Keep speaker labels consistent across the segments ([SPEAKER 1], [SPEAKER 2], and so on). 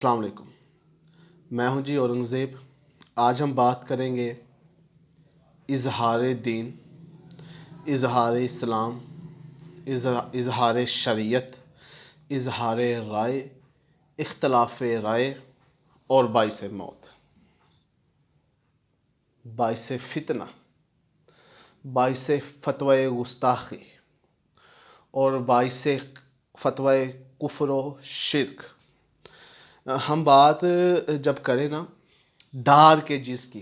[SPEAKER 1] السلام علیکم، میں ہوں جی اورنگزیب۔ آج ہم بات کریں گے اظہار دین، اظہار اسلام، اظہار شریعت، اظہار رائے، اختلاف رائے اور باعث موت، باعث فتنہ، باعث فتوی گستاخی اور باعث فتوی کفر و شرک۔ ہم بات جب کریں نا ڈار کے جس کی،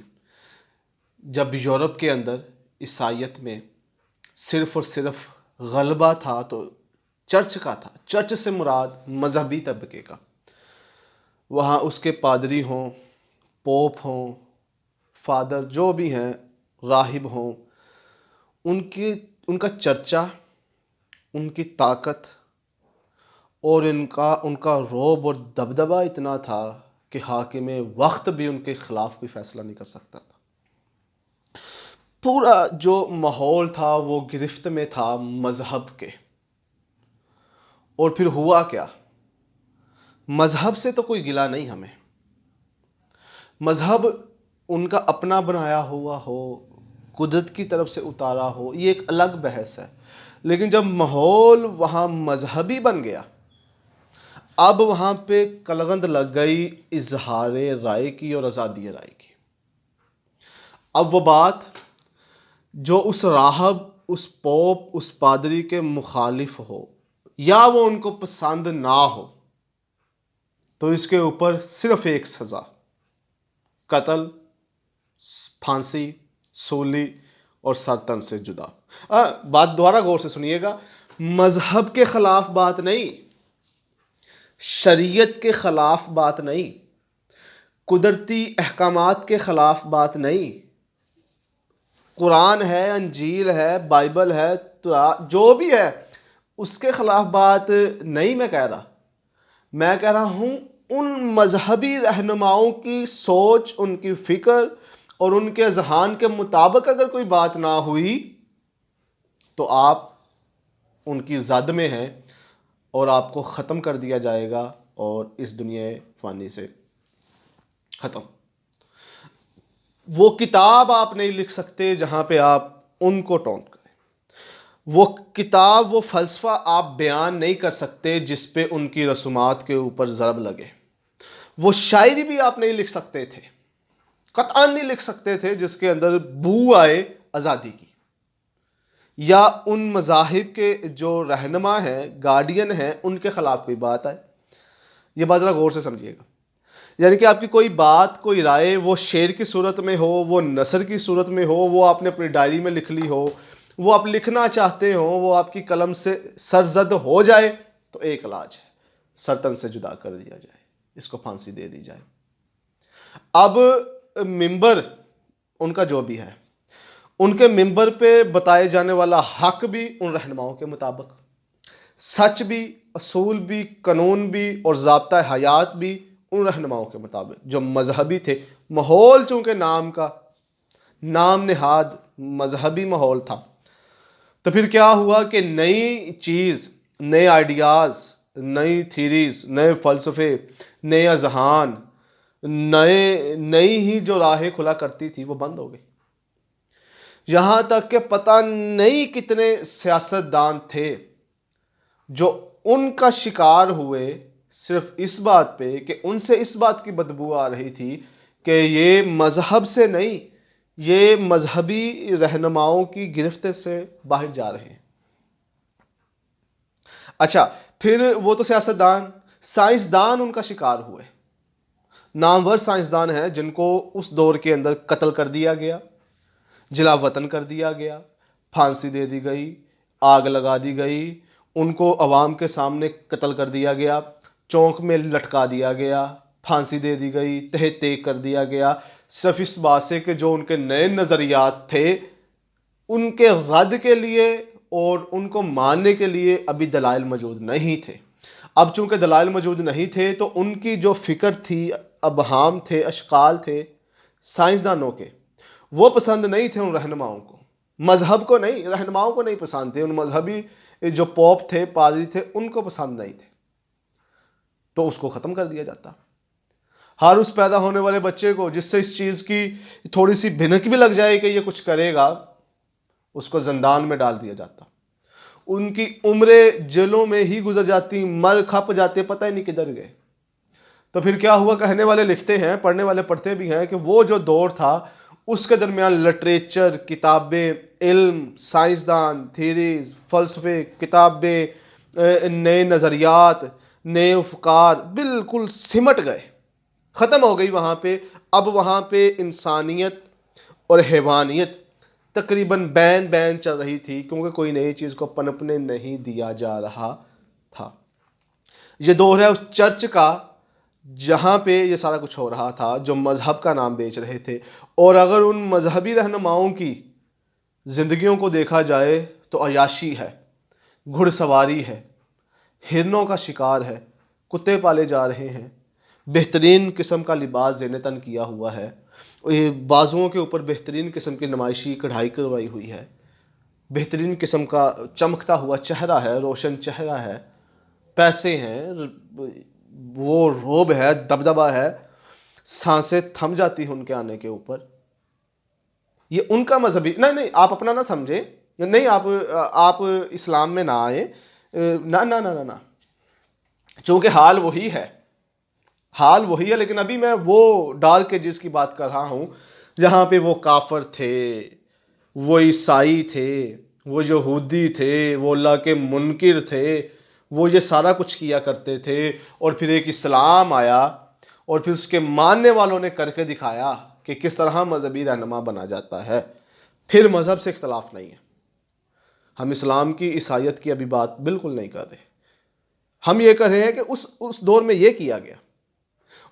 [SPEAKER 1] جب یورپ کے اندر عیسائیت میں صرف اور صرف غلبہ تھا تو چرچ کا تھا۔ چرچ سے مراد مذہبی طبقے کا، وہاں اس کے پادری ہوں، پوپ ہوں، فادر جو بھی ہیں، راہب ہوں، ان کا چرچا، ان کی طاقت اور ان کا رعب اور دبدبہ اتنا تھا کہ حاکم وقت بھی ان کے خلاف کوئی فیصلہ نہیں کر سکتا تھا۔ پورا جو ماحول تھا وہ گرفت میں تھا مذہب کے۔ اور پھر ہوا کیا؟ مذہب سے تو کوئی گلہ نہیں ہمیں، مذہب ان کا اپنا بنایا ہوا ہو، قدرت کی طرف سے اتارا ہو، یہ ایک الگ بحث ہے۔ لیکن جب ماحول وہاں مذہبی بن گیا، اب وہاں پہ کلغند لگ گئی اظہار رائے کی اور آزادی رائے کی۔ اب وہ بات جو اس راہب، اس پوپ، اس پادری کے مخالف ہو یا وہ ان کو پسند نہ ہو تو اس کے اوپر صرف ایک سزا، قتل، پھانسی، سولی اور سر تن سے جدا۔ بات دوبارہ غور سے سنیے گا، مذہب کے خلاف بات نہیں، شریعت کے خلاف بات نہیں، قدرتی احکامات کے خلاف بات نہیں، قرآن ہے، انجیل ہے، بائبل ہے، جو بھی ہے اس کے خلاف بات نہیں میں کہہ رہا۔ میں کہہ رہا ہوں ان مذہبی رہنماؤں کی سوچ، ان کی فکر اور ان کے اذہان کے مطابق اگر کوئی بات نہ ہوئی تو آپ ان کی زد میں ہیں اور آپ کو ختم کر دیا جائے گا اور اس دنیا فانی سے ختم۔ وہ کتاب آپ نہیں لکھ سکتے جہاں پہ آپ ان کو ٹونٹ کریں، وہ کتاب، وہ فلسفہ آپ بیان نہیں کر سکتے جس پہ ان کی رسومات کے اوپر ضرب لگے، وہ شاعری بھی آپ نہیں لکھ سکتے تھے، قطعاً نہیں لکھ سکتے تھے جس کے اندر بو آئے آزادی کی، یا ان مذاہب کے جو رہنما ہیں، گارڈین ہیں، ان کے خلاف کوئی بات آئے۔ یہ بات ذرا غور سے سمجھیے گا، یعنی کہ آپ کی کوئی بات، کوئی رائے، وہ شعر کی صورت میں ہو، وہ نثر کی صورت میں ہو، وہ آپ نے اپنی ڈائری میں لکھ لی ہو، وہ آپ لکھنا چاہتے ہو، وہ آپ کی قلم سے سرزد ہو جائے تو ایک علاج ہے، سرتن سے جدا کر دیا جائے، اس کو پھانسی دے دی جائے۔ اب ممبر ان کا جو بھی ہے، ان کے ممبر پہ بتائے جانے والا حق بھی ان رہنماؤں کے مطابق، سچ بھی، اصول بھی، قانون بھی اور ضابطہ حیات بھی ان رہنماؤں کے مطابق جو مذہبی تھے۔ ماحول چونکہ نام نہاد مذہبی ماحول تھا، تو پھر کیا ہوا کہ نئی چیز، نئے آئیڈیاز، نئی تھیریز، نئے فلسفے، نئے اذہان، نئی ہی جو راہیں کھلا کرتی تھی وہ بند ہو گئی۔ یہاں تک کہ پتہ نہیں کتنے سیاستدان تھے جو ان کا شکار ہوئے صرف اس بات پہ کہ ان سے اس بات کی بدبو آ رہی تھی کہ یہ مذہب سے نہیں، یہ مذہبی رہنماؤں کی گرفت سے باہر جا رہے ہیں۔ اچھا، پھر وہ تو سیاستدان، سائنسدان ان کا شکار ہوئے۔ نامور سائنسدان ہیں جن کو اس دور کے اندر قتل کر دیا گیا، جلا وطن کر دیا گیا، پھانسی دے دی گئی، آگ لگا دی گئی، ان کو عوام کے سامنے قتل کر دیا گیا، چونک میں لٹکا دیا گیا، پھانسی دے دی گئی، تہ تیگ کر دیا گیا، صرف اس بات سے کہ جو ان کے نئے نظریات تھے ان کے رد کے لیے اور ان کو ماننے کے لیے ابھی دلائل موجود نہیں تھے۔ اب چونکہ دلائل موجود نہیں تھے تو ان کی جو فکر تھی، ابہام تھے، اشکال تھے سائنسدانوں کے، وہ پسند نہیں تھے ان رہنماؤں کو، مذہب کو نہیں، رہنماؤں کو نہیں پسند تھے، ان مذہبی جو پوپ تھے، پادری تھے، ان کو پسند نہیں تھے، تو اس کو ختم کر دیا جاتا۔ ہر اس پیدا ہونے والے بچے کو جس سے اس چیز کی تھوڑی سی بھنک بھی لگ جائے کہ یہ کچھ کرے گا، اس کو زندان میں ڈال دیا جاتا، ان کی عمریں جیلوں میں ہی گزر جاتی، مر کھپ جاتے، پتہ ہی نہیں کدھر گئے۔ تو پھر کیا ہوا؟ کہنے والے لکھتے ہیں، پڑھنے والے پڑھتے بھی ہیں کہ وہ جو دور تھا اس کے درمیان لٹریچر، کتابیں، علم، سائنسدان، تھیریز، فلسفے، کتابیں، نئے نظریات، نئے افکار بالکل سمٹ گئے، ختم ہو گئی وہاں پہ۔ اب وہاں پہ انسانیت اور حیوانیت تقریباً بین چل رہی تھی، کیونکہ کوئی نئی چیز کو پنپنے نہیں دیا جا رہا تھا۔ یہ دور ہے اس چرچ کا جہاں پہ یہ سارا کچھ ہو رہا تھا، جو مذہب کا نام بیچ رہے تھے۔ اور اگر ان مذہبی رہنماؤں کی زندگیوں کو دیکھا جائے تو عیاشی ہے، گھڑ سواری ہے، ہرنوں کا شکار ہے، کتے پالے جا رہے ہیں، بہترین قسم کا لباس زینے تن کیا ہوا ہے، بازوؤں کے اوپر بہترین قسم کی نمائشی کڑھائی کروائی ہوئی ہے، بہترین قسم کا چمکتا ہوا چہرہ ہے، روشن چہرہ ہے، پیسے ہیں، وہ روب ہے، دبدبا ہے، سانسیں تھم جاتی ہیں ان کے آنے کے اوپر۔ یہ ان کا مذہبی نہیں، آپ اپنا نہ سمجھیں، نہیں، آپ اسلام میں نہ آئیں، نہ نہ نہ نہ، چونکہ حال وہی ہے، لیکن ابھی میں وہ ڈارک ایجز کی بات کر رہا ہوں جہاں پہ وہ کافر تھے، وہ عیسائی تھے، وہ یہودی تھے، وہ اللہ کے منکر تھے، وہ یہ سارا کچھ کیا کرتے تھے، اور پھر ایک اسلام آیا اور پھر اس کے ماننے والوں نے کر کے دکھایا کہ کس طرح مذہبی رہنما بنا جاتا ہے۔ پھر مذہب سے اختلاف نہیں ہے، ہم اسلام کی عیسائیت کی ابھی بات بالکل نہیں کر رہے، ہم یہ کر رہے ہیں کہ اس دور میں یہ کیا گیا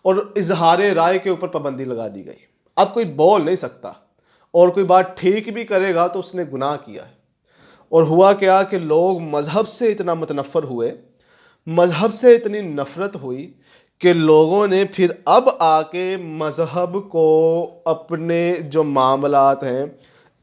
[SPEAKER 1] اور اظہار رائے کے اوپر پابندی لگا دی گئی۔ اب کوئی بول نہیں سکتا، اور کوئی بات ٹھیک بھی کرے گا تو اس نے گناہ کیا ہے۔ اور ہوا کیا کہ لوگ مذہب سے اتنا متنفر ہوئے، مذہب سے اتنی نفرت ہوئی کہ لوگوں نے پھر اب آ کے مذہب کو اپنے جو معاملات ہیں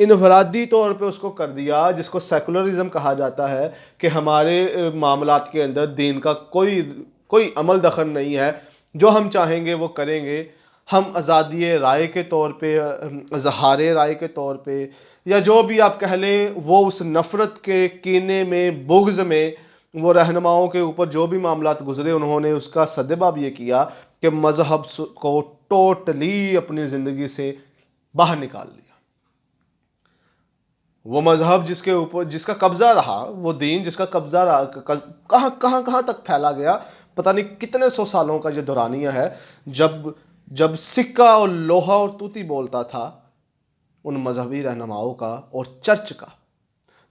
[SPEAKER 1] انفرادی طور پہ اس کو کر دیا، جس کو سیکولرزم کہا جاتا ہے، کہ ہمارے معاملات کے اندر دین کا کوئی عمل دخل نہیں ہے، جو ہم چاہیں گے وہ کریں گے، ہم آزادی رائے کے طور پہ، اظہار رائے کے طور پہ، یا جو بھی آپ کہہ لیں، وہ اس نفرت کے کینے میں، بغض میں، وہ رہنماؤں کے اوپر جو بھی معاملات گزرے، انہوں نے اس کا سدباب یہ کیا کہ مذہب کو ٹوٹلی اپنی زندگی سے باہر نکال دیا۔ وہ مذہب جس کا قبضہ رہا، وہ دین جس کا قبضہ رہا، کہاں تک پھیلا گیا، پتہ نہیں کتنے سو سالوں کا یہ دورانیہ ہے، جب سکہ اور لوہا اور طوطی بولتا تھا ان مذہبی رہنماؤں کا اور چرچ کا۔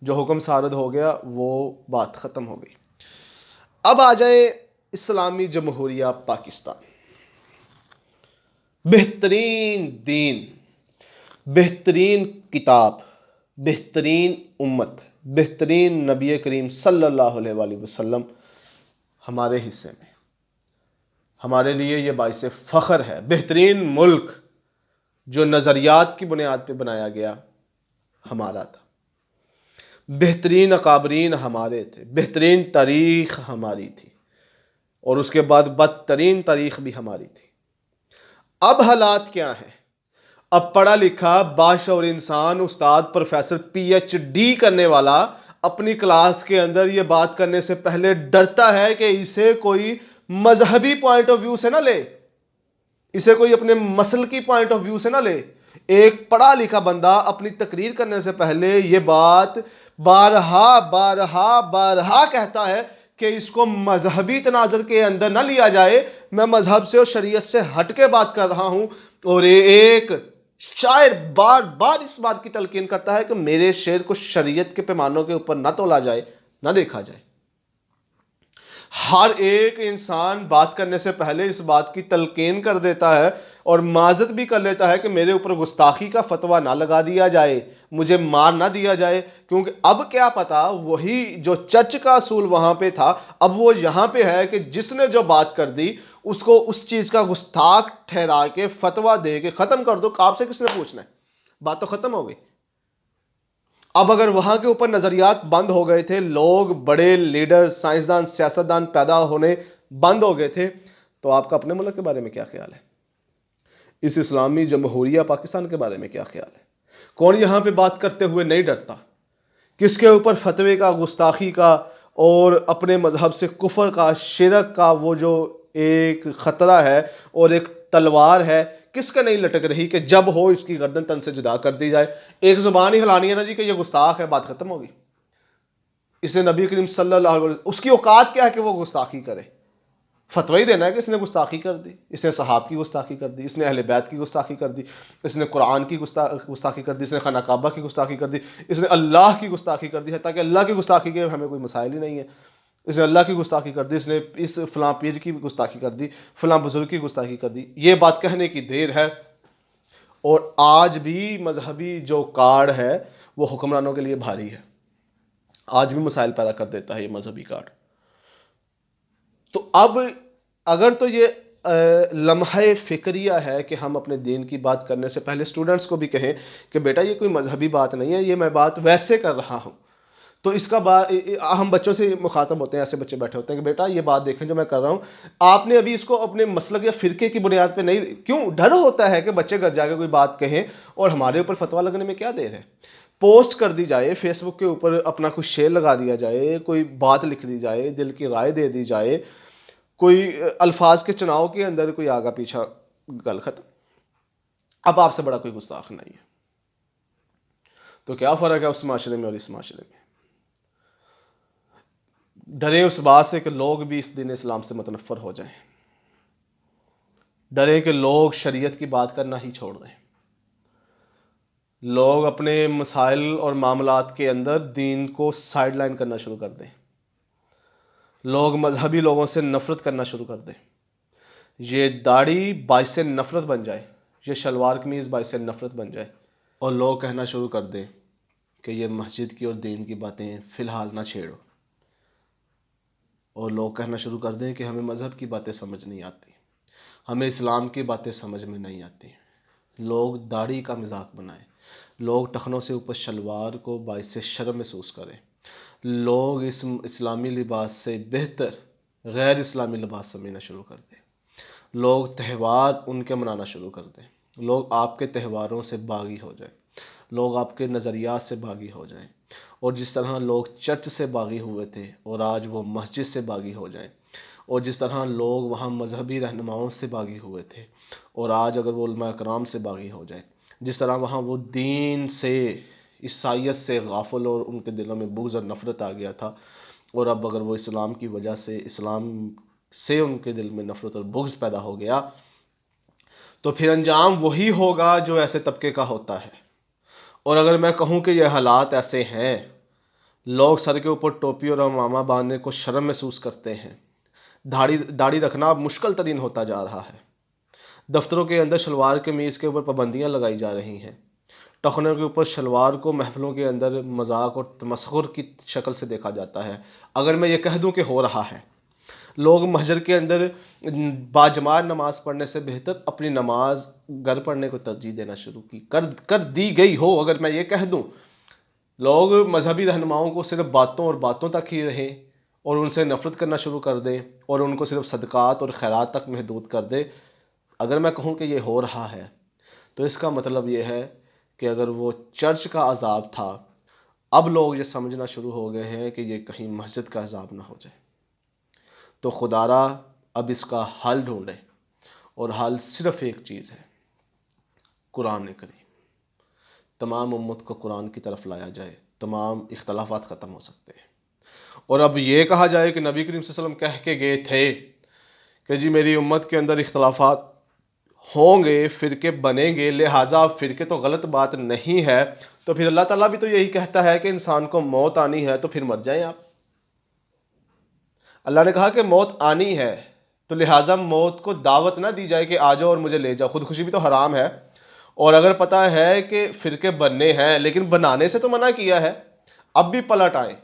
[SPEAKER 1] جو حکم صادر ہو گیا وہ بات ختم ہو گئی۔ اب آ جائے اسلامی جمہوریہ پاکستان۔ بہترین دین، بہترین کتاب، بہترین امت، بہترین نبی کریم صلی اللہ علیہ وآلہ وسلم ہمارے حصے میں، ہمارے لیے یہ باعث فخر ہے۔ بہترین ملک جو نظریات کی بنیاد پہ بنایا گیا ہمارا تھا، بہترین اکابرین ہمارے تھے، بہترین تاریخ ہماری تھی، اور اس کے بعد بدترین تاریخ بھی ہماری تھی۔ اب حالات کیا ہیں؟ اب پڑھا لکھا باشعور انسان، استاد، پروفیسر، پی ایچ ڈی کرنے والا اپنی کلاس کے اندر یہ بات کرنے سے پہلے ڈرتا ہے کہ اسے کوئی مذہبی پوائنٹ آف ویو سے نہ لے، اسے کوئی اپنے مسل کی پوائنٹ آف ویو سے نہ لے۔ ایک پڑھا لکھا بندہ اپنی تقریر کرنے سے پہلے یہ بات بارہا کہتا ہے کہ اس کو مذہبی تناظر کے اندر نہ لیا جائے، میں مذہب سے اور شریعت سے ہٹ کے بات کر رہا ہوں۔ اور ایک شاعر بار بار اس بات کی تلقین کرتا ہے کہ میرے شعر کو شریعت کے پیمانوں کے اوپر نہ تولا جائے، نہ دیکھا جائے۔ ہر ایک انسان بات کرنے سے پہلے اس بات کی تلقین کر دیتا ہے اور معذرت بھی کر لیتا ہے کہ میرے اوپر گستاخی کا فتویٰ نہ لگا دیا جائے، مجھے مار نہ دیا جائے، کیونکہ اب کیا پتا وہی جو چرچ کا اصول وہاں پہ تھا، اب وہ یہاں پہ ہے کہ جس نے جو بات کر دی اس کو اس چیز کا گستاخ ٹھہرا کے فتویٰ دے کے ختم کر دو۔ آپ سے کس نے پوچھنا ہے؟ بات تو ختم ہو گئی۔ اب اگر وہاں کے اوپر نظریات بند ہو گئے تھے، لوگ بڑے لیڈر، سائنسدان، سیاستدان پیدا ہونے بند ہو گئے تھے، تو آپ کا اپنے ملک کے بارے میں کیا خیال ہے؟ اس اسلامی جمہوریہ پاکستان کے بارے میں کیا خیال ہے؟ کون یہاں پہ بات کرتے ہوئے نہیں ڈرتا؟ کس کے اوپر فتوے کا، گستاخی کا اور اپنے مذہب سے کفر کا، شرک کا وہ جو ایک خطرہ ہے اور ایک تلوار ہے، کس کا نہیں لٹک رہی کہ جب ہو اس کی گردن تن سے جدا کر دی جائے؟ ایک زبان ہی ہلانی ہے نا جی کہ یہ گستاخ ہے، بات ختم ہوگی۔ اس نے نبی کریم صلی اللہ علیہ وسلم، اس کی اوقات کیا ہے کہ وہ گستاخی کرے؟ فتوی ہی دینا ہے کہ اس نے گستاخی کر دی، اس نے صحاب کی گستاخی کر دی، اس نے اہل بیت کی گستاخی کر دی، اس نے قرآن کی گستاخی کر دی، اس نے خانہ کعبہ کی گستاخی کر دی، اس نے اللہ کی گستاخی کر دی ہے، تاکہ اللہ کی گستاخی کے ہمیں کوئی مسائل ہی نہیں ہے۔ اس نے اللہ کی گستاخی کر دی، اس نے اس فلاں پیر کی گستاخی کر دی، فلاں بزرگ کی گستاخی کر دی۔ یہ بات کہنے کی دیر ہے، اور آج بھی مذہبی جو کارڈ ہے وہ حکمرانوں کے لیے بھاری ہے، آج بھی مسائل پیدا کر دیتا ہے یہ مذہبی کارڈ۔ تو اب اگر تو یہ لمحہ فکریہ ہے کہ ہم اپنے دین کی بات کرنے سے پہلے اسٹوڈنٹس کو بھی کہیں کہ بیٹا یہ کوئی مذہبی بات نہیں ہے، یہ میں بات ویسے کر رہا ہوں، تو اس کا ہم بچوں سے مخاطب ہوتے ہیں، ایسے بچے بیٹھے ہوتے ہیں کہ بیٹا یہ بات دیکھیں جو میں کر رہا ہوں، آپ نے ابھی اس کو اپنے مسلک یا فرقے کی بنیاد پہ نہیں، کیوں ڈر ہوتا ہے کہ بچے گھر جا کے کوئی بات کہیں اور ہمارے اوپر فتویٰ لگنے میں کیا دیر ہے؟ پوسٹ کر دی جائے فیس بک کے اوپر، اپنا کچھ شیئر لگا دیا جائے، کوئی بات لکھ دی جائے، دل کی رائے دے دی جائے، کوئی الفاظ کے چناؤ کے اندر کوئی آگا پیچھا، گل ختم۔ اب آپ سے بڑا کوئی گستاخ نہیں ہے، تو کیا فرق ہے اس معاشرے میں اور اس معاشرے میں؟ ڈرے اس بات سے کہ لوگ بھی اس دین اسلام سے متنفر ہو جائیں، ڈرے کہ لوگ شریعت کی بات کرنا ہی چھوڑ دیں، لوگ اپنے مسائل اور معاملات کے اندر دین کو سائیڈ لائن کرنا شروع کر دیں، لوگ مذہبی لوگوں سے نفرت کرنا شروع کر دیں، یہ داڑھی باعث نفرت بن جائے، یہ شلوار قمیض باعث نفرت بن جائے، اور لوگ کہنا شروع کر دیں کہ یہ مسجد کی اور دین کی باتیں فی الحال نہ چھیڑو، اور لوگ کہنا شروع کر دیں کہ ہمیں مذہب کی باتیں سمجھ نہیں آتی، ہمیں اسلام کی باتیں سمجھ میں نہیں آتی، لوگ داڑھی کا مذاق بنائیں، لوگ ٹخنوں سے اوپر شلوار کو باعث شرم محسوس کریں، لوگ اس اسلامی لباس سے بہتر غیر اسلامی لباس سمجھنا شروع کر دیں، لوگ تہوار ان کے منانا شروع کر دیں، لوگ آپ کے تہواروں سے باغی ہو جائیں، لوگ آپ کے نظریات سے باغی ہو جائیں، اور جس طرح لوگ چرچ سے باغی ہوئے تھے اور آج وہ مسجد سے باغی ہو جائیں، اور جس طرح لوگ وہاں مذہبی رہنماؤں سے باغی ہوئے تھے اور آج اگر وہ علماء کرام سے باغی ہو جائیں، جس طرح وہاں وہ دین سے، عیسائیت سے غافل اور ان کے دلوں میں بغض اور نفرت آ گیا تھا، اور اب اگر وہ اسلام کی وجہ سے، اسلام سے ان کے دل میں نفرت اور بغض پیدا ہو گیا، تو پھر انجام وہی ہوگا جو ایسے طبقے کا ہوتا ہے۔ اور اگر میں کہوں کہ یہ حالات ایسے ہیں، لوگ سر کے اوپر ٹوپی اور عمامہ باندھنے کو شرم محسوس کرتے ہیں، داڑھی رکھنا اب مشکل ترین ہوتا جا رہا ہے، دفتروں کے اندر شلوار قمیض کے اوپر پابندیاں لگائی جا رہی ہیں، ٹخنوں کے اوپر شلوار کو محفلوں کے اندر مذاق اور تمسخر کی شکل سے دیکھا جاتا ہے۔ اگر میں یہ کہہ دوں کہ ہو رہا ہے، لوگ محجر کے اندر باجماعت نماز پڑھنے سے بہتر اپنی نماز گھر پڑھنے کو ترجیح دینا شروع کر دی گئی ہو، اگر میں یہ کہہ دوں، لوگ مذہبی رہنماؤں کو صرف باتوں اور باتوں تک ہی رہیں اور ان سے نفرت کرنا شروع کر دیں اور ان کو صرف صدقات اور خیرات تک محدود کر دیں، اگر میں کہوں کہ یہ ہو رہا ہے، تو اس کا مطلب یہ ہے کہ اگر وہ چرچ کا عذاب تھا، اب لوگ یہ سمجھنا شروع ہو گئے ہیں کہ یہ کہیں مسجد کا عذاب نہ ہو جائے۔ تو خدا را اب اس کا حل ڈھونڈیں، اور حل صرف ایک چیز ہے، قرآن کریم۔ تمام امت کو قرآن کی طرف لایا جائے، تمام اختلافات ختم ہو سکتے ہیں۔ اور اب یہ کہا جائے کہ نبی کریم صلی اللہ علیہ وسلم کہہ کے گئے تھے کہ جی میری امت کے اندر اختلافات ہوں گے، فرقے بنیں گے، لہٰذا فرقے تو غلط بات نہیں ہے، تو پھر اللہ تعالیٰ بھی تو یہی کہتا ہے کہ انسان کو موت آنی ہے تو پھر مر جائیں آپ۔ اللہ نے کہا کہ موت آنی ہے، تو لہٰذا موت کو دعوت نہ دی جائے کہ آ جاؤ اور مجھے لے جاؤ، خودکشی بھی تو حرام ہے۔ اور اگر پتہ ہے کہ فرقے بننے ہیں لیکن بنانے سے تو منع کیا ہے، اب بھی پلٹ آئیں،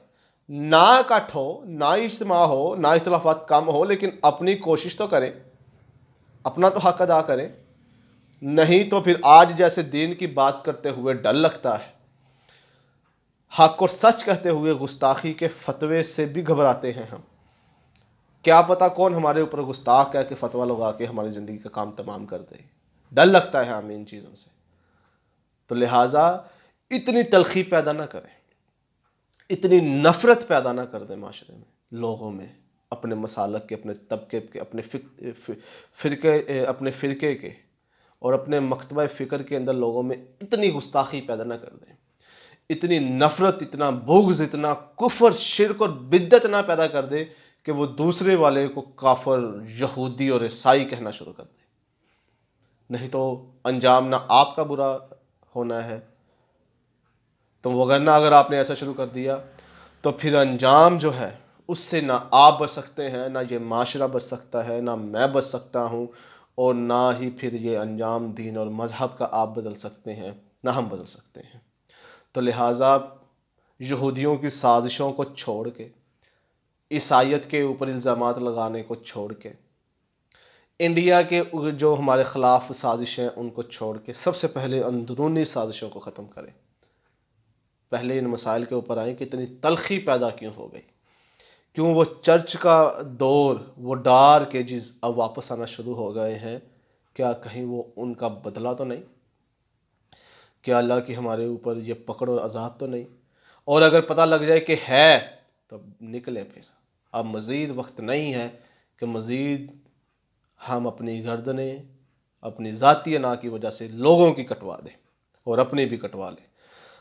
[SPEAKER 1] نہ اکٹھ ہو، نہ اجتماع ہو، نہ اختلافات کم ہو، لیکن اپنی کوشش تو کریں، اپنا تو حق ادا کریں، نہیں تو پھر آج جیسے دین کی بات کرتے ہوئے ڈر لگتا ہے، حق اور سچ کہتے ہوئے گستاخی کے فتوے سے بھی گھبراتے ہیں ہم، کیا پتہ کون ہمارے اوپر گستاخ کہہ کے فتویٰ لگا کے ہماری زندگی کا کام تمام کر دے۔ ڈر لگتا ہے ہمیں ان چیزوں سے. تو لہٰذا اتنی تلخی پیدا نہ کریں، اتنی نفرت پیدا نہ کر دیں معاشرے میں، لوگوں میں، اپنے مسالک کے، اپنے طبقے کے، اپنے فرقے کے اور اپنے مکتبہ فکر کے اندر لوگوں میں اتنی گستاخی پیدا نہ کر دیں، اتنی نفرت، اتنا بغض، اتنا کفر، شرک اور بدعت نہ پیدا کر دے کہ وہ دوسرے والے کو کافر، یہودی اور عیسائی کہنا شروع کر دے. نہیں تو انجام نہ آپ کا برا ہونا ہے، تو وگرنہ اگر آپ نے ایسا شروع کر دیا تو پھر انجام جو ہے اس سے نہ آپ بچ سکتے ہیں، نہ یہ معاشرہ بچ سکتا ہے، نہ میں بچ سکتا ہوں، اور نہ ہی پھر یہ انجام دین اور مذہب کا آپ بدل سکتے ہیں، نہ ہم بدل سکتے ہیں. تو لہٰذا یہودیوں کی سازشوں کو چھوڑ کے، عیسائیت کے اوپر الزامات لگانے کو چھوڑ کے، انڈیا کے جو ہمارے خلاف سازشیں ہیں ان کو چھوڑ کے، سب سے پہلے اندرونی سازشوں کو ختم کریں. پہلے ان مسائل کے اوپر آئیں کہ اتنی تلخی پیدا کیوں ہو گئی، کیوں وہ چرچ کا دور، وہ ڈارک ایجز اب واپس آنا شروع ہو گئے ہیں. کیا کہیں وہ ان کا بدلہ تو نہیں؟ کیا اللہ کی ہمارے اوپر یہ پکڑ اور عذاب تو نہیں؟ اور اگر پتہ لگ جائے کہ ہے تو نکلیں پھر. اب مزید وقت نہیں ہے کہ مزید ہم اپنی گردنیں اپنی ذاتی انا کی وجہ سے لوگوں کی کٹوا دیں اور اپنی بھی کٹوا لیں.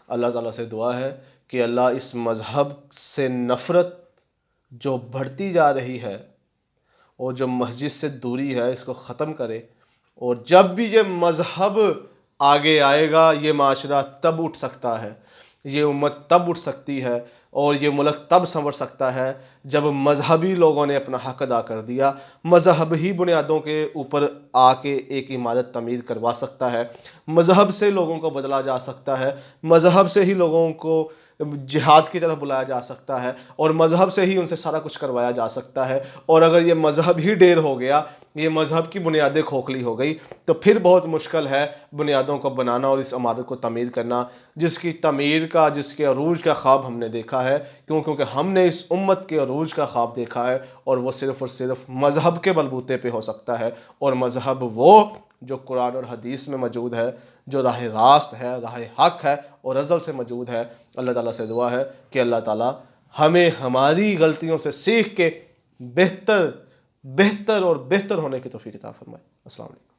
[SPEAKER 1] اللہ تعالیٰ سے دعا ہے کہ اللہ اس مذہب سے نفرت جو بڑھتی جا رہی ہے اور جو مسجد سے دوری ہے اس کو ختم کرے. اور جب بھی یہ مذہب آگے آئے گا یہ معاشرہ تب اٹھ سکتا ہے، یہ امت تب اٹھ سکتی ہے اور یہ ملک تب سنور سکتا ہے جب مذہبی لوگوں نے اپنا حق ادا کر دیا. مذہب ہی بنیادوں کے اوپر آ کے ایک عمارت تعمیر کروا سکتا ہے، مذہب سے لوگوں کو بدلا جا سکتا ہے، مذہب سے ہی لوگوں کو جہاد کی طرف بلایا جا سکتا ہے، اور مذہب سے ہی ان سے سارا کچھ کروایا جا سکتا ہے. اور اگر یہ مذہب ہی ڈیر ہو گیا، یہ مذہب کی بنیادیں کھوکھلی ہو گئی، تو پھر بہت مشکل ہے بنیادوں کو بنانا اور اس عمارت کو تعمیر کرنا جس کی تعمیر کا، جس کے عروج کا خواب ہم نے دیکھا ہے. کیونکہ ہم نے اس امت کے عروج کا خواب دیکھا ہے اور وہ صرف اور صرف مذہب کے بلبوتے پہ ہو سکتا ہے. اور مذہب وہ جو قرآن اور حدیث میں موجود ہے، جو راہ راست ہے، راہ حق ہے اور ازل سے موجود ہے. اللہ تعالیٰ سے دعا ہے کہ اللہ تعالیٰ ہمیں ہماری غلطیوں سے سیکھ کے بہتر اور بہتر ہونے کی توفیق عطا فرمائے. السلام علیکم.